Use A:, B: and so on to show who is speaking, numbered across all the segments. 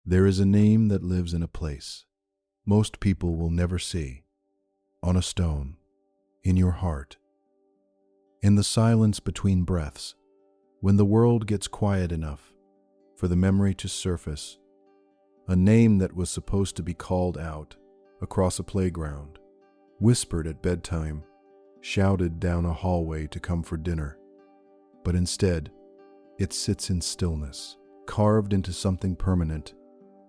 A: There is a name that lives in a place most people will never see, on a stone, in your heart. In the silence between breaths, when the world gets quiet enough for the memory to surface, a name that was supposed to be called out across a playground, whispered at bedtime, shouted down a hallway to come for dinner. But instead, it sits in stillness, carved into something permanent,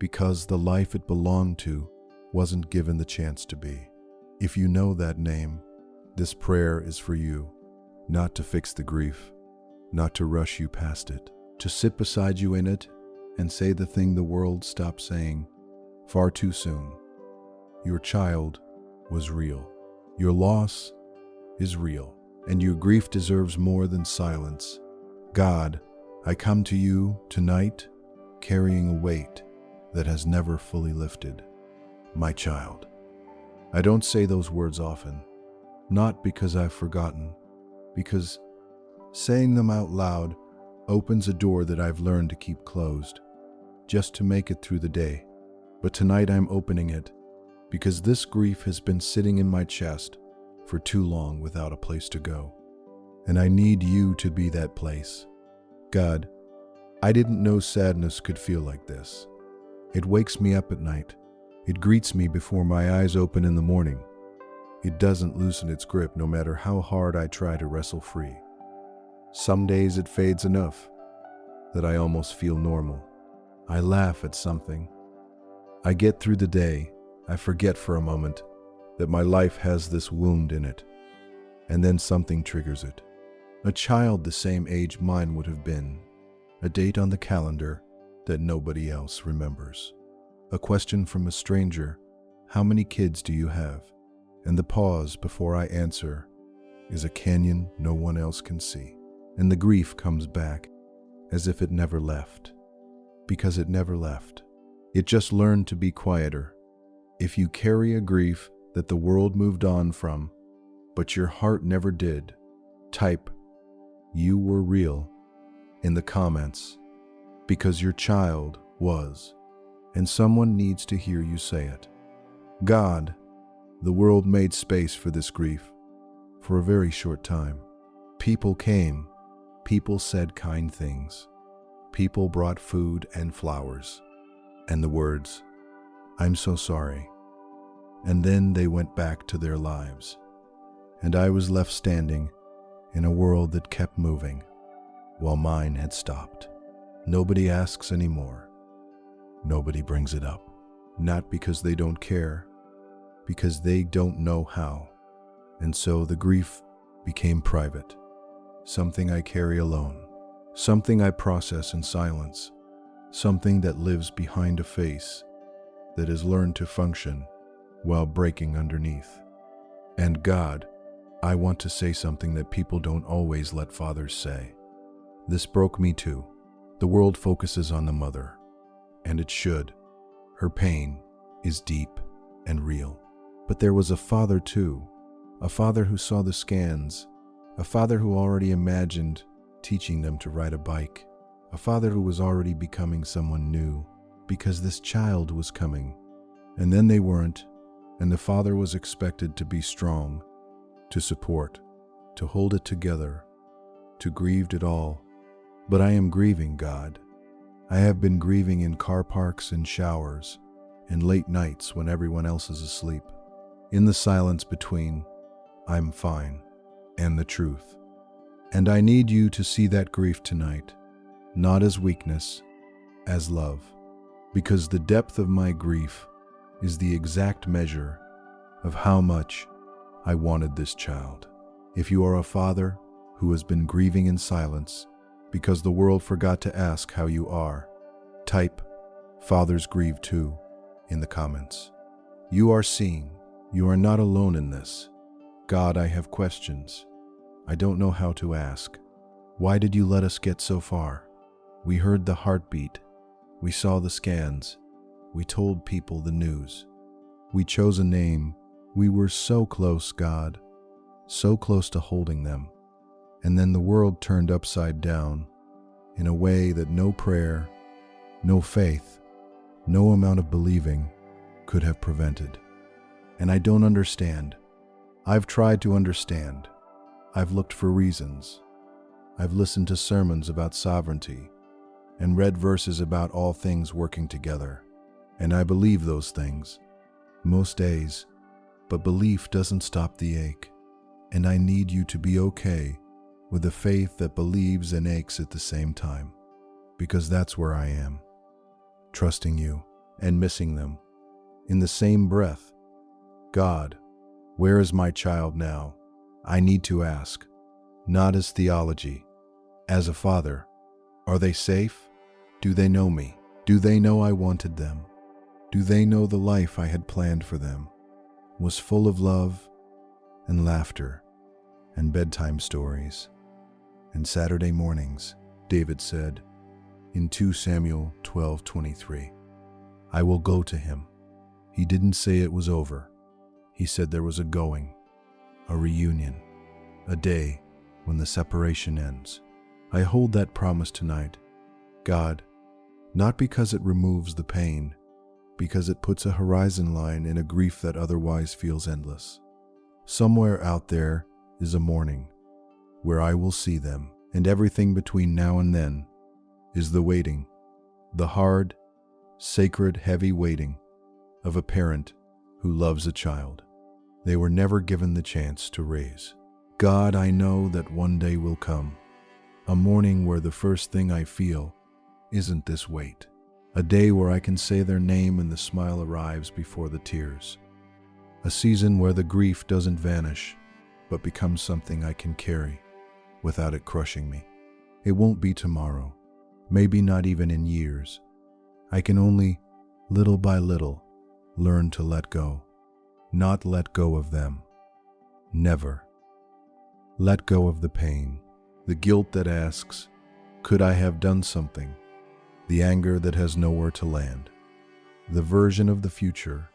A: because the life it belonged to wasn't given the chance to be. If you know that name, this prayer is for you, not to fix the grief, not to rush you past it, to sit beside you in it and say the thing the world stopped saying far too soon. Your child was real. Your loss is real, and your grief deserves more than silence. God, I come to you tonight carrying a weight that has never fully lifted. My child. I don't say those words often, not because I've forgotten, because saying them out loud opens a door that I've learned to keep closed, just to make it through the day. But tonight I'm opening it, because this grief has been sitting in my chest for too long without a place to go. And I need you to be that place. God, I didn't know sadness could feel like this. It wakes me up at night. It greets me before my eyes open in the morning. It doesn't loosen its grip no matter how hard I try to wrestle free. Some days it fades enough that I almost feel normal. I laugh at something. I get through the day. I forget for a moment that my life has this wound in it. And then something triggers it. A child the same age mine would have been. A date on the calendar that nobody else remembers. A question from a stranger, how many kids do you have? And the pause before I answer is a canyon no one else can see. And the grief comes back as if it never left. Because it never left. It just learned to be quieter. If you carry a grief that the world moved on from, but your heart never did, type, "You were real," in the comments, because your child was, and someone needs to hear you say it. God, the world made space for this grief for a very short time. People came, people said kind things, people brought food and flowers, and the words, "I'm so sorry." And then they went back to their lives, and I was left standing in a world that kept moving while mine had stopped. Nobody asks anymore. Nobody brings it up. Not because they don't care, because they don't know how. And so the grief became private, something I carry alone, something I process in silence, something that lives behind a face that has learned to function while breaking underneath. And God, I want to say something that people don't always let fathers say. This broke me too. The world focuses on the mother, and it should. Her pain is deep and real. But there was a father too, a father who saw the scans, a father who already imagined teaching them to ride a bike, a father who was already becoming someone new because this child was coming. And then they weren't, and the father was expected to be strong, to support, to hold it together, to grieve it all. But I am grieving, God. I have been grieving in car parks and showers, and late nights when everyone else is asleep. In the silence between, I'm fine, and the truth. And I need you to see that grief tonight, not as weakness, as love, because the depth of my grief is the exact measure of how much I wanted this child. If you are a father who has been grieving in silence because the world forgot to ask how you are, type "Fathers grieve too" in the comments. You are seen. You are not alone in this. God, I have questions. I don't know how to ask. Why did you let us get so far? We heard the heartbeat. We saw the scans. We told people the news. We chose a name. We were so close, God, so close to holding them. And then the world turned upside down in a way that no prayer, no faith no amount of believing could have prevented. And I don't understand. I've tried to understand. I've looked for reasons. I've listened to sermons about sovereignty and read verses about all things working together. And I believe those things most days, but belief doesn't stop the ache. And I need you to be okay with a faith that believes and aches at the same time, because that's where I am, trusting you and missing them. In the same breath, God, where is my child now? I need to ask, not as theology, as a father. Are they safe? Do they know me? Do they know I wanted them? Do they know the life I had planned for them was full of love and laughter and bedtime stories and Saturday mornings? David said in 2 Samuel 12:23, I will go to him. He didn't say it was over. He said there was a going, a reunion, a day when the separation ends. I hold that promise tonight, God, not because it removes the pain, because it puts a horizon line in a grief that otherwise feels endless. Somewhere out there is a morning where I will see them, and everything between now and then is the waiting, the hard, sacred, heavy waiting of a parent who loves a child they were never given the chance to raise. God, I know that one day will come, a morning where the first thing I feel isn't this weight, a day where I can say their name and the smile arrives before the tears, a season where the grief doesn't vanish, but becomes something I can carry without it crushing me. It won't be tomorrow, maybe not even in years. I can only, little by little, learn to let go, not let go of them. Never. Let go of the pain, the guilt that asks, could I have done something? The anger that has nowhere to land, the version of the future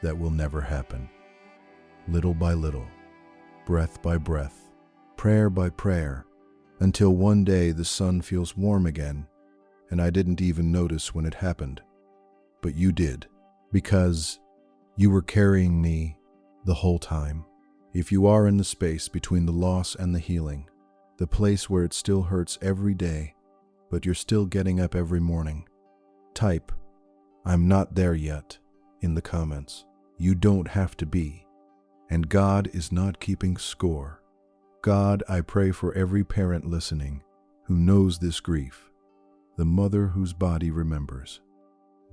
A: that will never happen. Little by little, breath by breath, prayer by prayer, until one day the sun feels warm again, and I didn't even notice when it happened. But you did, because you were carrying me the whole time. If you are in the space between the loss and the healing, the place where it still hurts every day, but you're still getting up every morning, type, I'm not there yet, in the comments. You don't have to be. And God is not keeping score. God, I pray for every parent listening who knows this grief, the mother whose body remembers,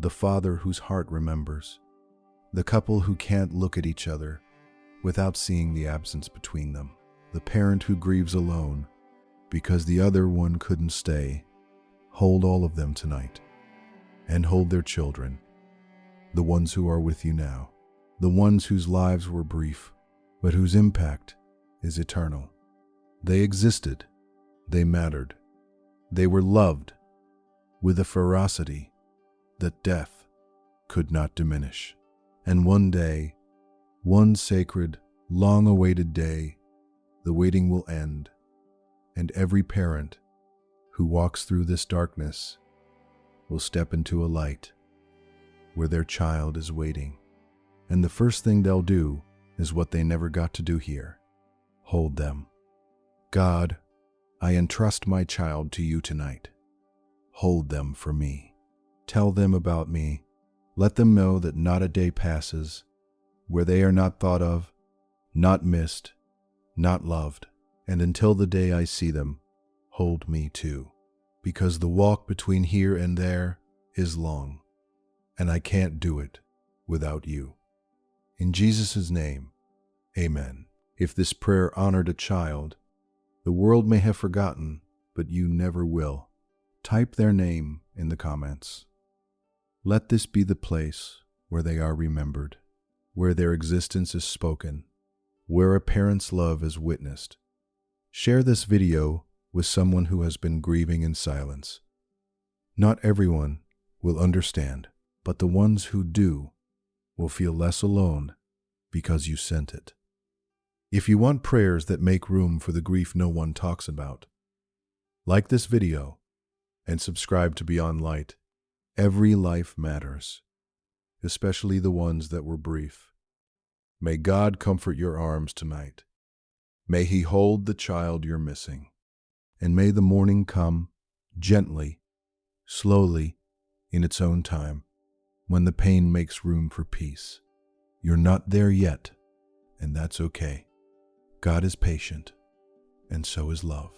A: the father whose heart remembers, the couple who can't look at each other without seeing the absence between them, the parent who grieves alone because the other one couldn't stay. Hold all of them tonight, and hold their children, the ones who are with you now, the ones whose lives were brief, but whose impact is eternal. They existed, they mattered, they were loved with a ferocity that death could not diminish. And one day, one sacred, long-awaited day, the waiting will end, and every parent who walks through this darkness will step into a light where their child is waiting. And the first thing they'll do is what they never got to do here. Hold them. God, I entrust my child to you tonight. Hold them for me. Tell them about me. Let them know that not a day passes where they are not thought of, not missed, not loved. And until the day I see them, hold me too, because the walk between here and there is long, and I can't do it without you. In Jesus' name, amen. If this prayer honored a child, the world may have forgotten, but you never will. Type their name in the comments. Let this be the place where they are remembered, where their existence is spoken, where a parent's love is witnessed. Share this video with someone who has been grieving in silence. Not everyone will understand, but the ones who do will feel less alone because you sent it. If you want prayers that make room for the grief no one talks about, like this video and subscribe to Beyond Light. Every life matters, especially the ones that were brief. May God comfort your arms tonight. May He hold the child you're missing. And may the morning come gently, slowly, in its own time, when the pain makes room for peace. You're not there yet, and that's okay. God is patient, and so is love.